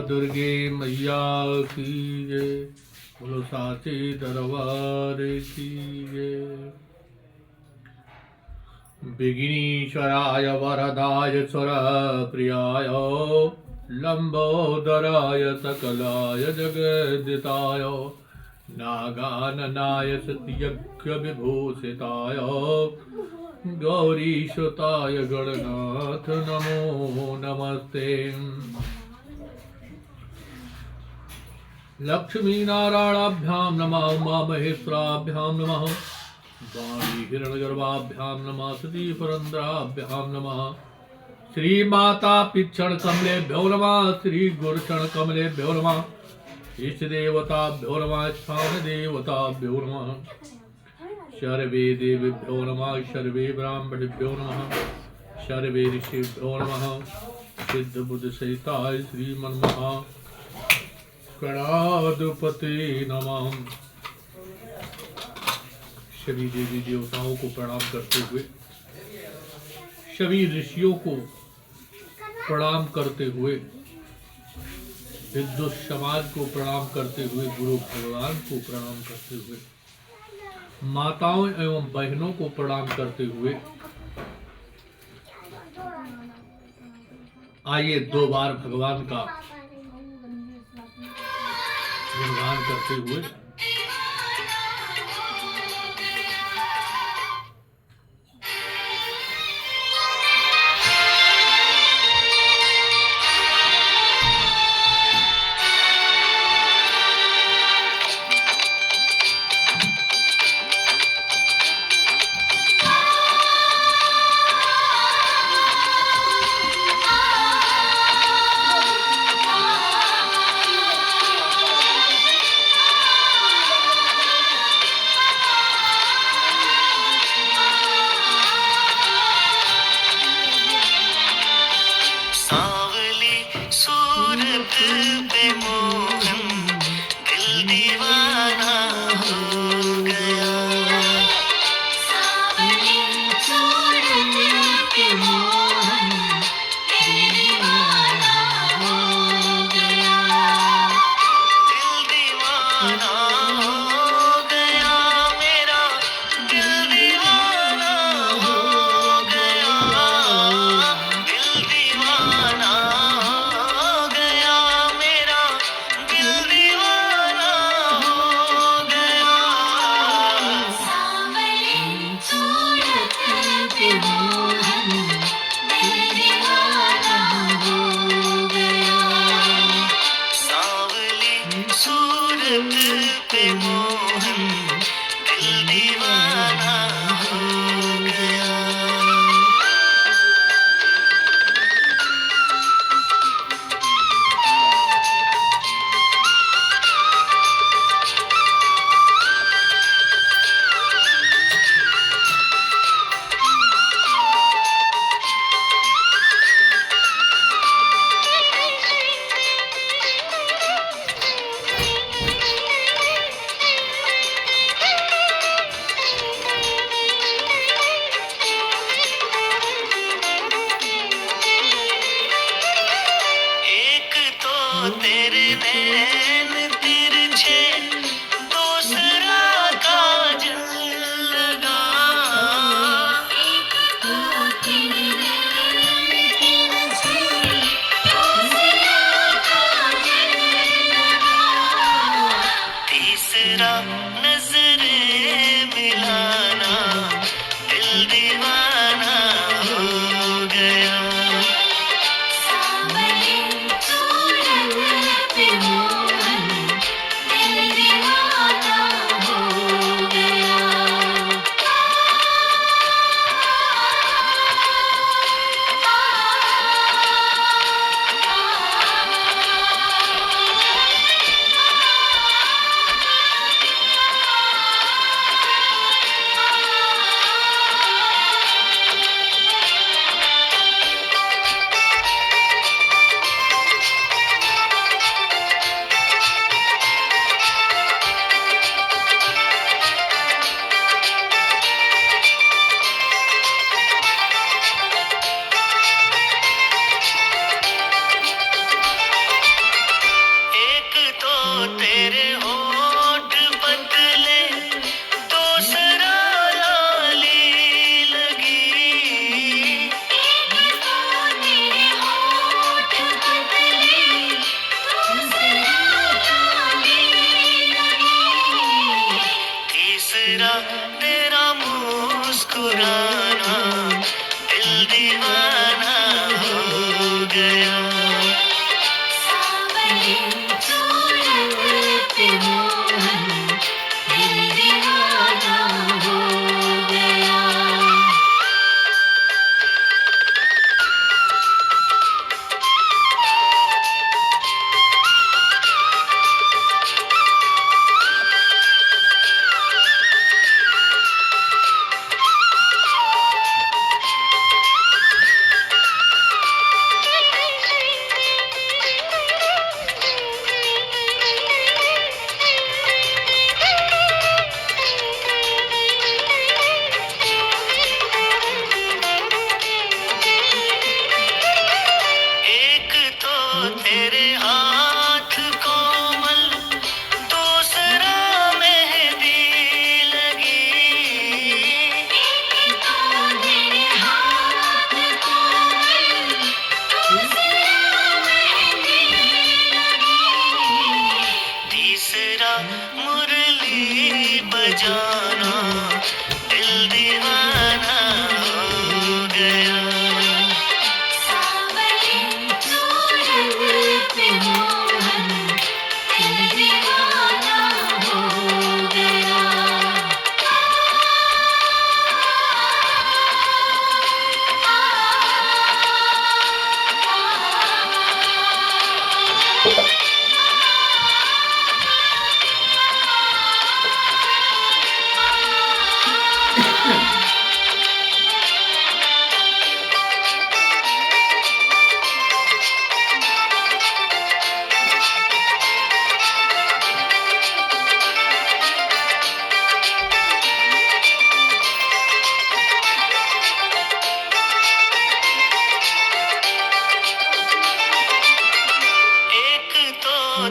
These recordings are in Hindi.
दुर्गे मैया की जय, बोलो साचे दरबार की जय। विघ्नेश्वराय वरदाय सुर प्रियाय लंबोदराय सकलाय जगदिताय नागाननाय सत्यज्ञ विभूषिताय गौरीसुताय गणनाथ नमो नमस्ते। लक्ष्मीनारायणाभ्यां नमः, उमा महेश्वराभ्यां नमः, वाणी हिरण्यगर्भाभ्यां नमः, सती पुरंदराभ्यां नमः, श्री माता पिक्षण कमलेभ्यो नमः, श्री गुरुचरण कमलेभ्यो नमः, इष्ट देवताभ्यो नमः, स्थान देवताभ्यो नमः, सर्वे देवेभ्यो नमः, सर्वे ब्राह्मणेभ्यो नमः, सर्वे ऋषिभ्यो नमः, सिद्ध बुद्ध सहिताय श्रीमन्महा गणाधिपति नमः। सभी देवी देवताओं को प्रणाम करते हुए, सभी ऋषियों को प्रणाम करते हुए, विद्युत समाज को प्रणाम करते हुए, गुरु भगवान को प्रणाम करते हुए, माताओं एवं बहनों को प्रणाम करते हुए, आइए 2 बार भगवान का गुणगान करते हुए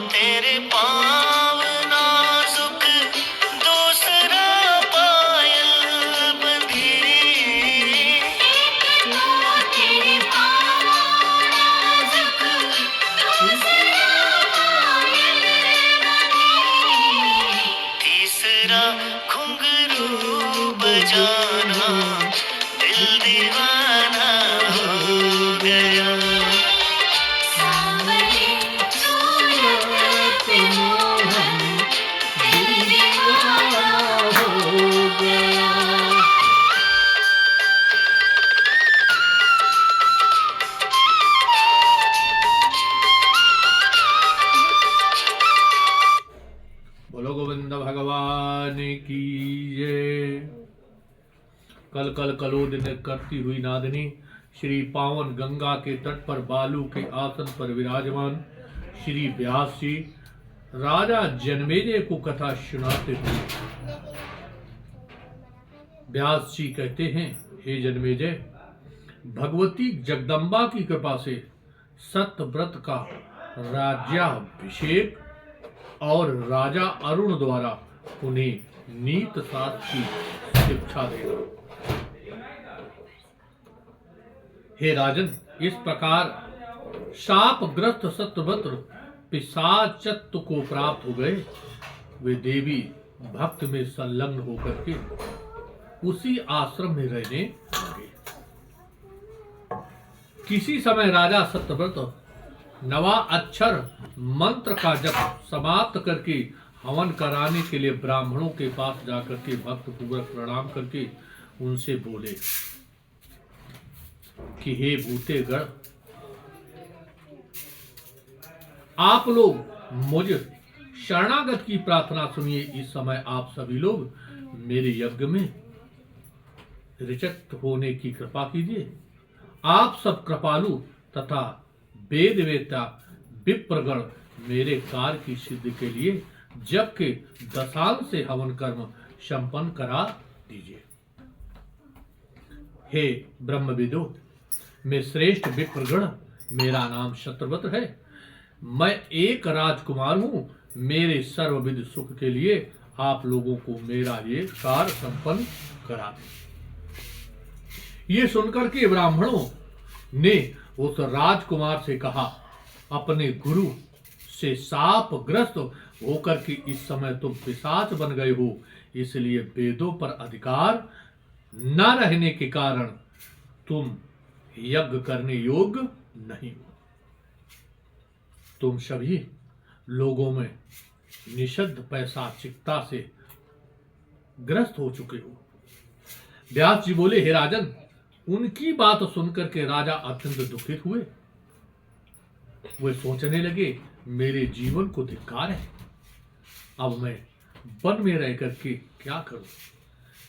तेरे पाँव नाजुक, दूसरा पायल बंधी। तेरे पाँव नाजुक, दूसरा पायल बंधी। तीसरा घुंघरू बजाना, दिल दीवाना हो गया। बोलो गोविंद भगवान की जय। कल कल कलोदिन करती हुई नादिनी श्री पावन गंगा के तट पर बालू के आसन पर विराजमान श्री व्यास जी राजा जनमेजय को कथा सुनाते हुए व्यास जी कहते हैं, हे जनमेजय, भगवती जगदम्बा की कृपा से सत्यव्रत का राज्याभिषेक और राजा अरुण द्वारा उन्हें नीत शास्त्र की शिक्षा देना। हे राजन, इस प्रकार शापग्रस्त सत्यव्रत पिशाचत्व को प्राप्त हो गए। वे देवी भक्त में संलग्न होकर के उसी आश्रम में रहने लगे। किसी समय राजा सत्यव्रत नवा अक्षर मंत्र का जप समाप्त करके हवन कराने के लिए ब्राह्मणों के पास जाकर के भक्त पूर्वक प्रणाम करके उनसे बोले कि हे भूतेगण, आप लोग मुझ शरणागत की प्रार्थना सुनिए। इस समय आप सभी लोग मेरे यज्ञ में ऋचक्त होने की कृपा कीजिए। आप सब कृपालु तथा वेद वेत्ता विप्रगण मेरे कार्य की सिद्धि के लिए जब के दशांश से हवन कर्म संपन्न करा दीजिए। हे ब्रह्मविदो, मैं श्रेष्ठ विप्रगण, मेरा नाम सत्यव्रत है। मैं एक राजकुमार हूँ। मेरे सर्वविध सुख के लिए आप लोगों को मेरा ये कार्य संपन्न करा दें। ये सुनकर के ब्राह्मणों ने उस राजकुमार से कहा, अपने गुरु से शापग्रस्त होकर के इस समय तुम पिशाच बन गए हो, इसलिए वेदों पर अधिकार न रहने के कारण तुम यज्ञ करने योग्य नहीं हो। तुम सभी लोगों में निषिद्ध पैशाचिकता से ग्रस्त हो चुके हो। व्यास जी बोले, हे राजन, उनकी बात सुनकर के राजा अत्यंत दुखित हुए। वे सोचने लगे, मेरे जीवन को धिक्कार है। अब मैं वन में रह करके क्या करूं?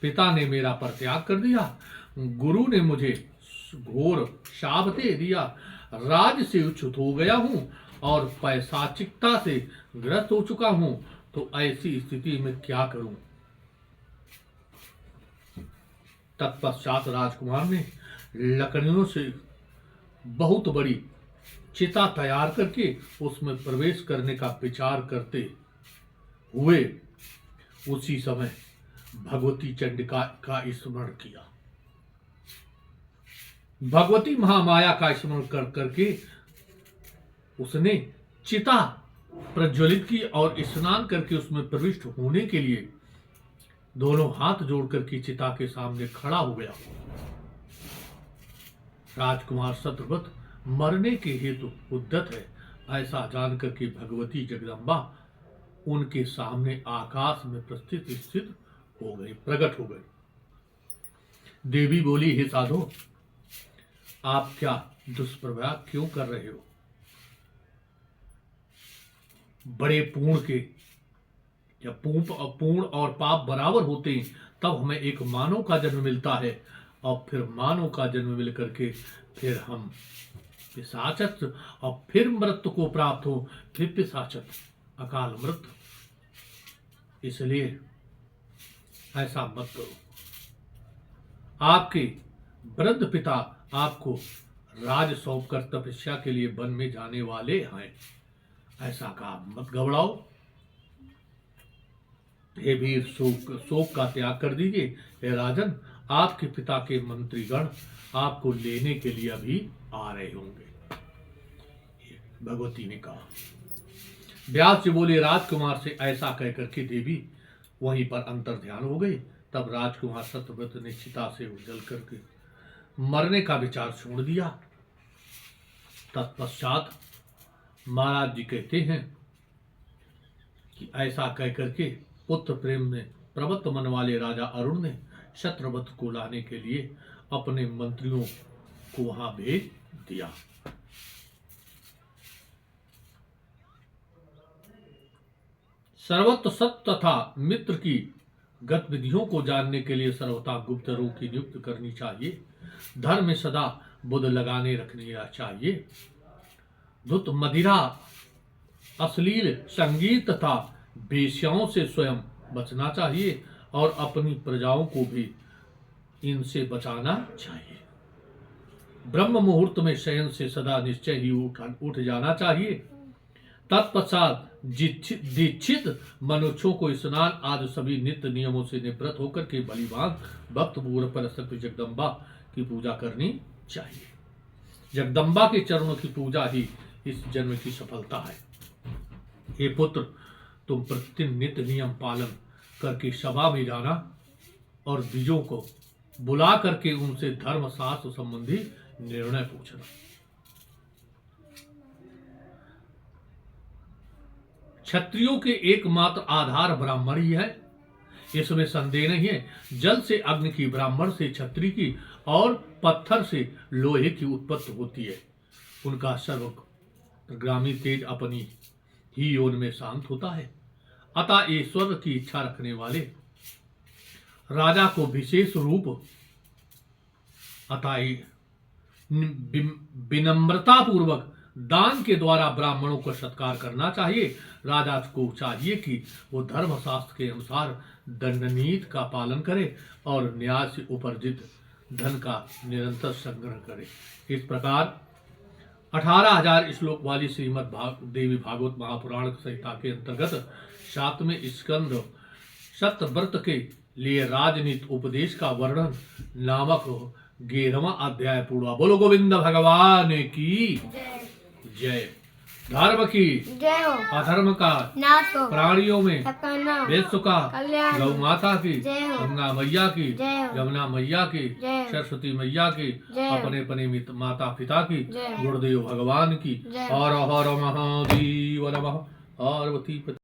पिता ने मेरा परित्याग कर दिया, गुरु ने मुझे घोर शाप दे दिया, राज से उच्युत हो गया हूं और पैशाचिकता से ग्रस्त हो चुका हूं। तो ऐसी स्थिति में क्या करूं? तत्पश्चात राजकुमार ने लकड़ियों से बहुत बड़ी चिता तैयार करके उसमें प्रवेश करने का विचार करते हुए उसी समय भगवती चंडिका का स्मरण किया। भगवती महामाया का स्मरण कर करके उसने चिता प्रज्वलित की और स्नान करके उसमें प्रविष्ट होने के लिए दोनों हाथ जोड़ करके चिता के सामने खड़ा हो गया। राजकुमार सत्यव्रत मरने के हेतु उद्यत है, ऐसा जानकर के भगवती जगदम्बा उनके सामने आकाश में स्थित हो गई, प्रकट हो गई। देवी बोली, हे साधो, आप क्या दुष्प्रभाव क्यों कर रहे हो? बड़े पूर्ण के, जब पूर्ण और पाप बराबर होते हैं तब हमें एक मानव का जन्म मिलता है, और फिर मानव का जन्म मिल करके फिर हम पिशाचत, और फिर मृत्यु को प्राप्त हो, फिर पिशाचत, अकाल मृत्यु। इसलिए ऐसा मत करो। आपके वृद्ध पिता आपको राज सौंप कर तपस्या के लिए वन में जाने वाले हैं, ऐसा काम मत घबराओ। हे वीर, शोक का त्याग कर दीजिए। हे राजन, आपके पिता के मंत्रीगण आपको लेने के लिए अभी आ रहे होंगे, भगवती ने कहा। व्यास जी बोले, राजकुमार से ऐसा कहकर के देवी वहीं पर अंतर ध्यान हो गई। तब राजकुमार सत्यव्रत ने चिता से उजल करके मरने का विचार छोड़ दिया। तत्पश्चात महाराज जी कहते हैं कि ऐसा कहकर के पुत्र प्रेम में प्रवृत्त मन वाले राजा अरुण ने शत्रवत को लाने के लिए अपने मंत्रियों को वहां भेज दिया। सर्वत्र सत्य तथा मित्र की गतिविधियों को जानने के लिए सर्वथा गुप्तरों की नियुक्ति करनी चाहिए। धर्म में सदा बुद्ध लगाने रखनी चाहिए। धुत मदिरा, अश्लील संगीत तथा वेश्याओं से स्वयं बचना चाहिए और अपनी प्रजाओं को भी इनसे बचाना चाहिए। ब्रह्म मुहूर्त में शयन से सदा निश्चय ही उठ जाना चाहिए। तत्पश्चात दीक्षित मनुष्यों को स्नान आदि सभी नित्य नियमों से निवृत्त होकर के बलिवान भक्त पूर्व परशक्ति जगदम्बा की पूजा करनी चाहिए। जगदम्बा के चरणों की पूजा ही इस जन्म की सफलता है। हे पुत्र, तुम प्रतिदिन नित्य नियम पालन करके सभा में जाना और द्विजों को बुला करके उनसे धर्मशास्त्र संबंधी निर्णय पूछना। क्षत्रियों के एकमात्र आधार ब्राह्मण ही है, इसमें संदेह नहीं है। जल से अग्नि की, ब्राह्मण से क्षत्रिय की और पत्थर से लोहे की उत्पत्ति होती है। उनका सर्वग्रामी तेज अपनी ही योनि में शांत होता है। अतः ईश्वर की इच्छा रखने वाले राजा को विशेष रूप अतः विनम्रता पूर्वक दान के द्वारा ब्राह्मणों को सत्कार करना चाहिए। राजा को चाहिए कि वो धर्मशास्त्र के अनुसार दंडनीति का पालन करे और न्याय से उपार्जित धन का निरंतर संग्रह करे। इस प्रकार 18,000 श्लोक वाली श्रीमद् देवी भागवत महापुराण संहिता के अंतर्गत 7वें स्कंद सत्यव्रत के लिए राजनीति उपदेश का वर्णन नामक 11वां अध्याय पूरा। बोलो गोविंद भगवान की जय। धर्म की जय हो, अधर्म का नाश हो, प्राणियों में सबका नाम विश्व का कल्याण गौ माता की, जय हो, गंगा मैया की, जय हो, यमुना मैया की, जय हो, सरस्वती मैया की, जय हो, अपने अपने माता पिता की, जय हो, गुरुदेव भगवान की। जय हो। हर हर महादेव नमः। पार्वती